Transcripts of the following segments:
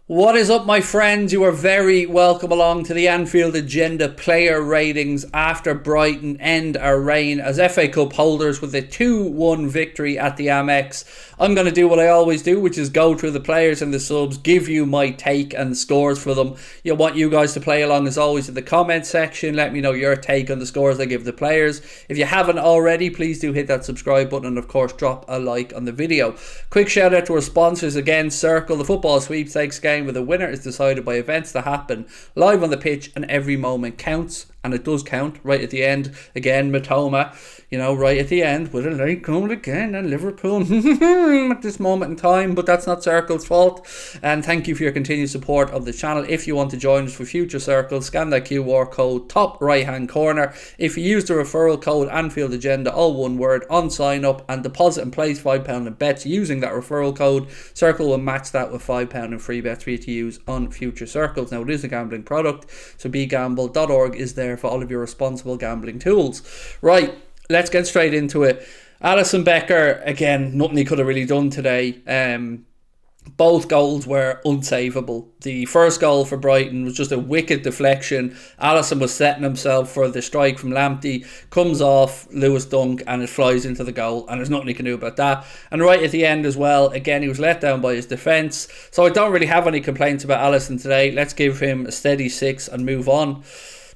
What is up, my friends? You are very welcome along to the Anfield Agenda player ratings after Brighton end our reign as FA Cup holders with a 2-1 victory at the Amex. I'm going to do what I always do, which is go through the players and the subs, give you my take and scores for them. I want you guys to play along as always in the comment section. Let me know your take on the scores I give the players. If you haven't already, please do hit that subscribe button and of course drop a like on the video. Quick shout out to our sponsors again, Circl, the football sweepstakes game where the winner is decided by events that happen live on the pitch and every moment counts. And it does count right at the end. Again, Matoma, right at the end. With a late goal again and Liverpool at this moment in time. But that's not Circl's fault. And thank you for your continued support of the channel. If you want to join us for future Circles, scan that QR code top right hand corner. If you use the referral code anfieldagenda, all one word, on sign up and deposit and place £5 in bets using that referral code, Circl will match that with £5 in free bets for you to use on future Circles. Now, it is a gambling product, so begamble.org is there for all of your responsible gambling tools. Right, let's get straight into it. Alisson Becker, again, nothing he could have really done today. Both goals were unsavable. The first goal for Brighton was just a wicked deflection. Alisson was setting himself for the strike from Lamptey, comes off Lewis Dunk and it flies into the goal, and there's nothing he can do about that. And right at the end as well, again, he was let down by his defence. So I don't really have any complaints about Alisson today. Let's give him a steady 6 and move on.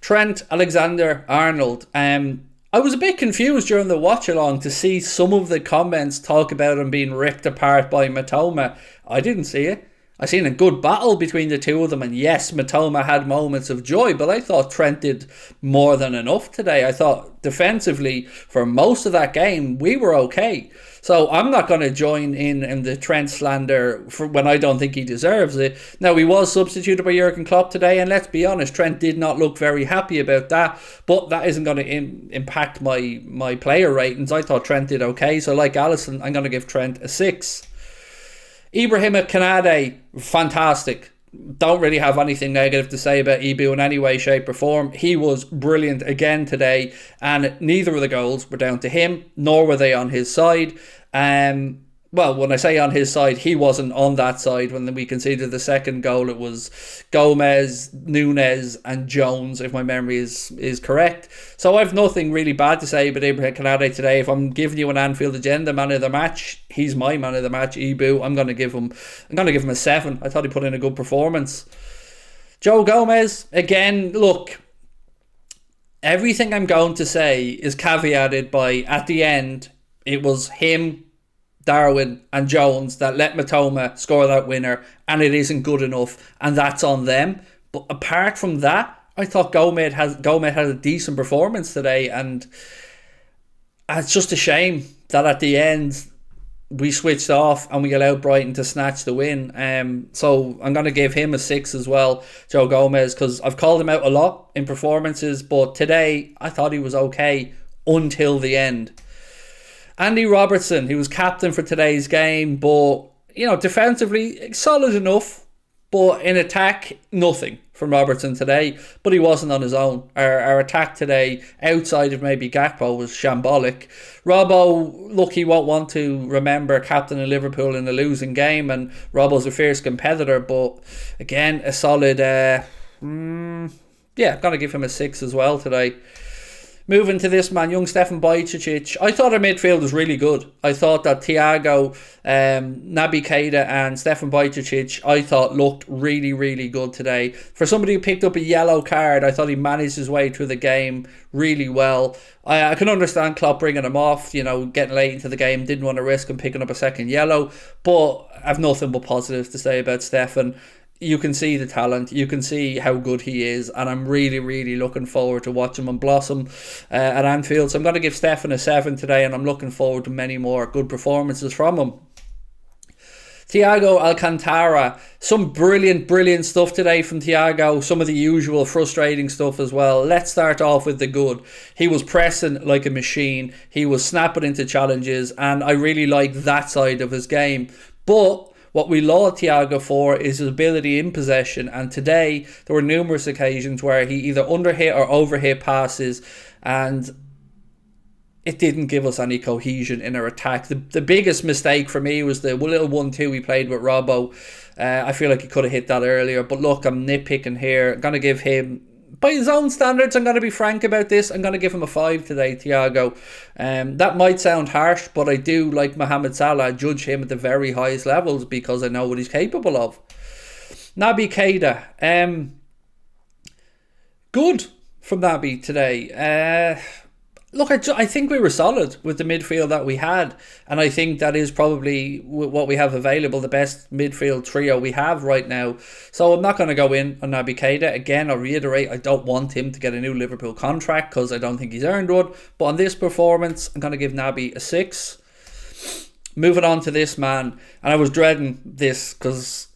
Trent Alexander-Arnold. I was a bit confused during the watch along to see some of the comments talk about him being ripped apart by Matoma. I didn't see it. I seen a good battle between the two of them, and yes, Matoma had moments of joy, but I thought Trent did more than enough today. I thought defensively for most of that game we were okay. So I'm not going to join in the Trent slander for when I don't think he deserves it. Now, he was substituted by Jurgen Klopp today, and let's be honest, Trent did not look very happy about that, but that isn't going to impact my player ratings. I thought Trent did okay, so like Alisson, I'm going to give Trent a 6. Ibrahima Kanade, fantastic. Don't really have anything negative to say about Ibu in any way, shape or form. He was brilliant again today, and neither of the goals were down to him, nor were they on his side. Well, when I say on his side, he wasn't on that side. When we conceded the second goal, it was Gomez, Nunes and Jones, if my memory is correct. So I have nothing really bad to say about Ibrahim Kanade today. If I'm giving you an Anfield Agenda man of the match, he's my man of the match. Ibu, I'm going to give him a 7. I thought he put in a good performance. Joe Gomez, again, look, everything I'm going to say is caveated by, at the end, it was him, Darwin and Jones that let Matoma score that winner, and it isn't good enough, and that's on them. But apart from that, I thought Gomez had a decent performance today, and it's just a shame that at the end we switched off and we allowed Brighton to snatch the win. So I'm going to give him a 6 as well, Joe Gomez, because I've called him out a lot in performances, but today I thought he was okay until the end. Andy Robertson, he was captain for today's game, but, defensively, solid enough, but in attack, nothing from Robertson today, but he wasn't on his own. Our attack today, outside of maybe Gakpo, was shambolic. Robbo, look, he won't want to remember captain of Liverpool in a losing game, and Robbo's a fierce competitor, but again, a solid, I'm going to give him a 6 as well today. Moving to this man, young Stefan Bajcetic. I thought our midfield was really good. I thought that Thiago, Naby Keita and Stefan Bajcetic, I thought looked really, really good today. For somebody who picked up a yellow card, I thought he managed his way through the game really well. I can understand Klopp bringing him off, getting late into the game, didn't want to risk him picking up a second yellow, but I've nothing but positives to say about Stefan. You can see the talent, you can see how good he is, and I'm really, really looking forward to watching him blossom at Anfield. So I'm going to give Stefan a 7 today, and I'm looking forward to many more good performances from him. Thiago Alcantara, some brilliant stuff today from Thiago, some of the usual frustrating stuff as well. Let's start off with the good. He was pressing like a machine, he was snapping into challenges, and I really like that side of his game. But what we laud Thiago for is his ability in possession, and today there were numerous occasions where he either underhit or overhit passes, and it didn't give us any cohesion in our attack. The biggest mistake for me was the little 1-2 we played with Robbo. I feel like he could have hit that earlier. But look, I'm nitpicking here. I'm going to give him, by his own standards, I'm going to be frank about this. I'm going to give him a 5 today, Thiago. That might sound harsh, but I do, like Mohamed Salah, judge him at the very highest levels because I know what he's capable of. Naby Keita. Good from Naby today. Look, I think we were solid with the midfield that we had, and I think that is probably what we have available, the best midfield trio we have right now. So I'm not going to go in on Naby Keita. Again, I'll reiterate, I don't want him to get a new Liverpool contract because I don't think he's earned one. But on this performance, I'm going to give Naby a 6. Moving on to this man, and I was dreading this because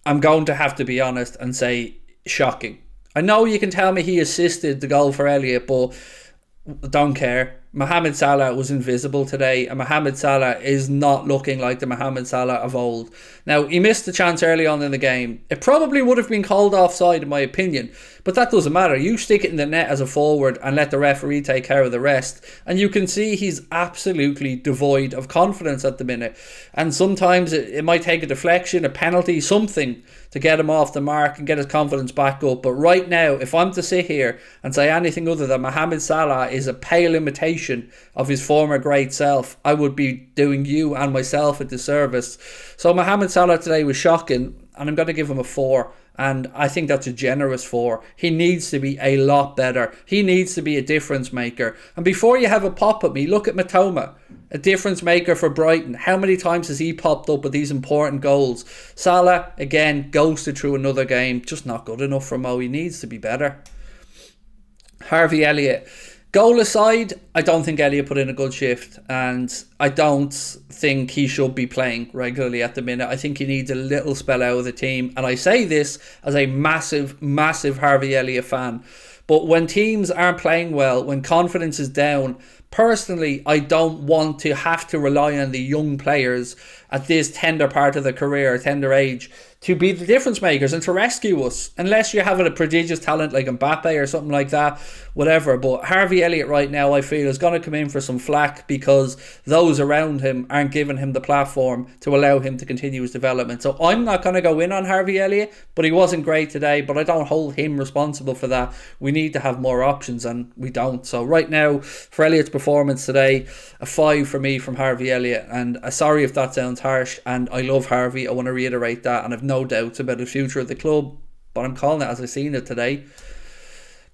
I'm going to have to be honest and say shocking. I know you can tell me he assisted the goal for Elliott, but don't care. Mohamed Salah was invisible today, and Mohamed Salah is not looking like the Mohamed Salah of old. Now, he missed the chance early on in the game. It probably would have been called offside in my opinion, but that doesn't matter. You stick it in the net as a forward and let the referee take care of the rest, and you can see he's absolutely devoid of confidence at the minute. And sometimes it might take a deflection, a penalty, something to get him off the mark and get his confidence back up. But right now, if I'm to sit here and say anything other than Mohamed Salah is a pale imitation of his former great self, I would be doing you and myself a disservice. So Mohamed Salah today was shocking, and I'm going to give him a 4. And I think that's a generous 4. He needs to be a lot better. He needs to be a difference maker. And before you have a pop at me, look at Matoma, a difference maker for Brighton. How many times has he popped up with these important goals? Salah, again, ghosted through another game. Just not good enough for Mo. He needs to be better. Harvey Elliott. Goal aside, I don't think Elliott put in a good shift, and I don't think he should be playing regularly at the minute. I think he needs a little spell out of the team, and I say this as a massive, massive Harvey Elliott fan. But when teams aren't playing well, when confidence is down, personally, I don't want to have to rely on the young players at this tender part of the career, tender age, to be the difference makers and to rescue us, unless you have a prodigious talent like Mbappe or something like that, whatever. But Harvey Elliott right now, I feel, is going to come in for some flack because those around him aren't giving him the platform to allow him to continue his development. So I'm not going to go in on Harvey Elliott, but he wasn't great today, but I don't hold him responsible for that. We need to have more options, and we don't. So right now, for Elliott's performance today, a 5 for me from Harvey Elliott. And sorry if that sounds harsh, and I love Harvey, I want to reiterate that, and I've no doubts about the future of the club, but I'm calling it as I've seen it today.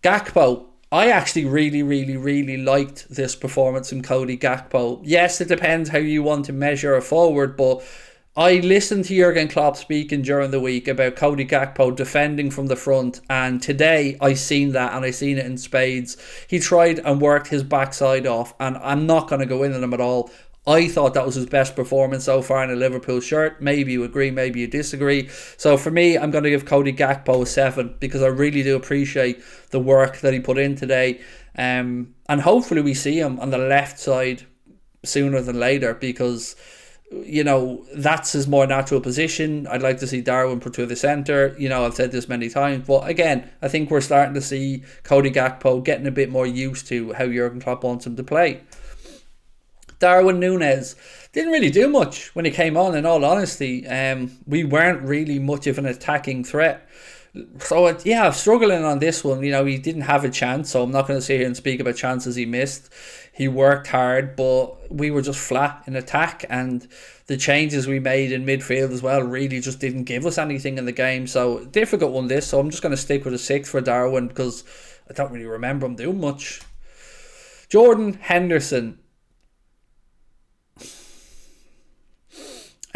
Gakpo, I actually really liked this performance from Cody Gakpo. Yes, it depends how you want to measure a forward, but I listened to Jurgen Klopp speaking during the week about Cody Gakpo defending from the front, and today I seen that, and I seen it in spades. He tried and worked his backside off, and I'm not going to go in on him at all. I thought that was his best performance so far in a Liverpool shirt. Maybe you agree, maybe you disagree. So for me, I'm going to give Cody Gakpo a 7 because I really do appreciate the work that he put in today. And hopefully we see him on the left side sooner than later because, you know, that's his more natural position. I'd like to see Darwin put to the centre. You know, I've said this many times. But again, I think we're starting to see Cody Gakpo getting a bit more used to how Jurgen Klopp wants him to play. Darwin Núñez didn't really do much when he came on, in all honesty. We weren't really much of an attacking threat. So, I'm struggling on this one. You know, he didn't have a chance, so I'm not going to sit here and speak about chances he missed. He worked hard, but we were just flat in attack, and the changes we made in midfield as well really just didn't give us anything in the game. So, difficult one this, so I'm just going to stick with a 6 for Darwin because I don't really remember him doing much. Jordan Henderson.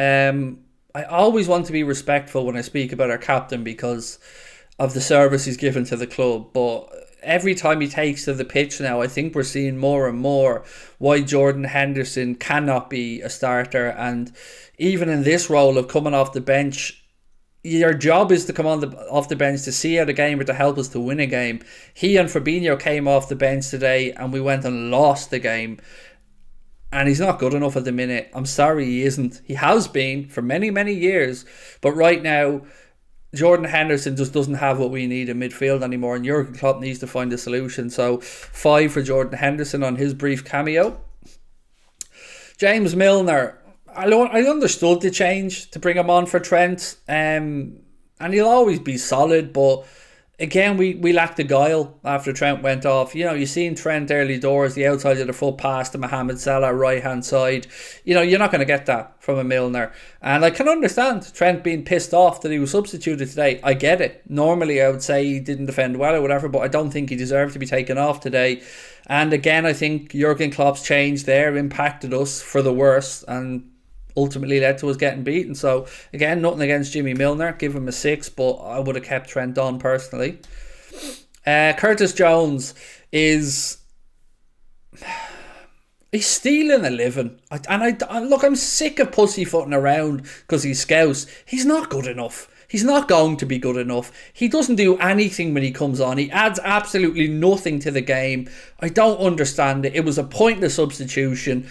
I always want to be respectful when I speak about our captain because of the service he's given to the club, but every time he takes to the pitch now, I think we're seeing more and more why Jordan Henderson cannot be a starter. And even in this role of coming off the bench, your job is to come off the bench to see out a game or to help us to win a game. He and Fabinho came off the bench today and we went and lost the game. And he's not good enough at the minute. I'm sorry, he isn't. He has been for many, many years. But right now, Jordan Henderson just doesn't have what we need in midfield anymore. And Jurgen Klopp needs to find a solution. So 5 for Jordan Henderson on his brief cameo. James Milner, I understood the change to bring him on for Trent, and he'll always be solid, but again, we lacked the guile after Trent went off. You know, you seen Trent early doors, the outside of the foot pass to Mohamed Salah, right hand side. You know, you're not going to get that from a Milner. And I can understand Trent being pissed off that he was substituted today. I get it. Normally, I would say he didn't defend well or whatever, but I don't think he deserved to be taken off today. And again, I think Jurgen Klopp's change there impacted us for the worse and ultimately led to us getting beaten. So again, nothing against Jimmy Milner, give him a 6, but I would have kept Trent on personally. Curtis Jones is he's stealing a living, and look, I'm sick of pussyfooting around because he's Scouse. He's not good enough. He's not going to be good enough. He doesn't do anything when he comes on. He adds absolutely nothing to the game. I don't understand it. It was a pointless substitution.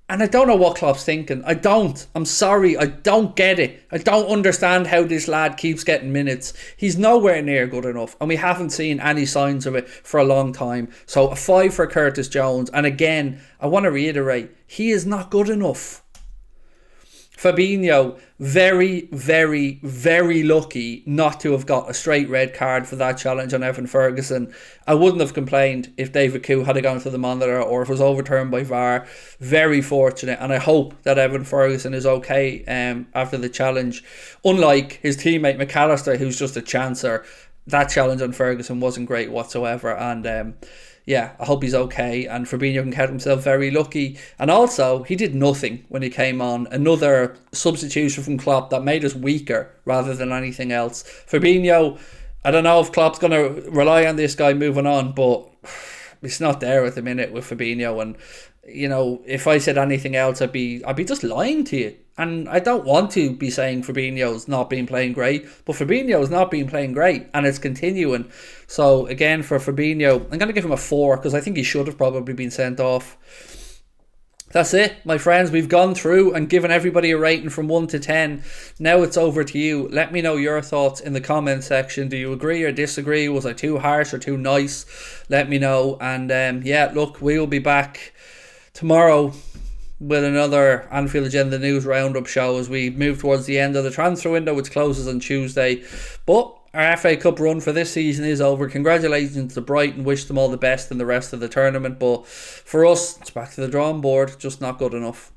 And I don't know what Klopp's thinking. I don't. I'm sorry. I don't get it. I don't understand how this lad keeps getting minutes. He's nowhere near good enough. And we haven't seen any signs of it for a long time. So a 5 for Curtis Jones. And again, I want to reiterate, he is not good enough. Fabinho, very, very, very lucky not to have got a straight red card for that challenge on Evan Ferguson. I wouldn't have complained if David Koo had gone to the monitor or if it was overturned by VAR. Very fortunate, and I hope that Evan Ferguson is okay after the challenge. Unlike his teammate McAllister, who's just a chancer, that challenge on Ferguson wasn't great whatsoever, and yeah, I hope he's okay, and Fabinho can count himself very lucky. And also, he did nothing when he came on. Another substitution from Klopp that made us weaker rather than anything else. Fabinho, I don't know if Klopp's going to rely on this guy moving on, but it's not there at the minute with Fabinho. And, you know, if I said anything else, I'd be just lying to you. And I don't want to be saying Fabinho's not been playing great, but Fabinho's not been playing great, and it's continuing. So again, for Fabinho, I'm going to give him a 4 because I think he should have probably been sent off. That's it, my friends. We've gone through and given everybody a rating from 1 to 10. Now it's over to you. Let me know your thoughts in the comment section. Do you agree or disagree? Was I too harsh or too nice? Let me know. And yeah, look, we will be back tomorrow with another Anfield Agenda News Roundup show as we move towards the end of the transfer window, which closes on Tuesday. But our FA Cup run for this season is over. Congratulations to Brighton. Wish them all the best in the rest of the tournament. But for us, it's back to the drawing board. Just not good enough.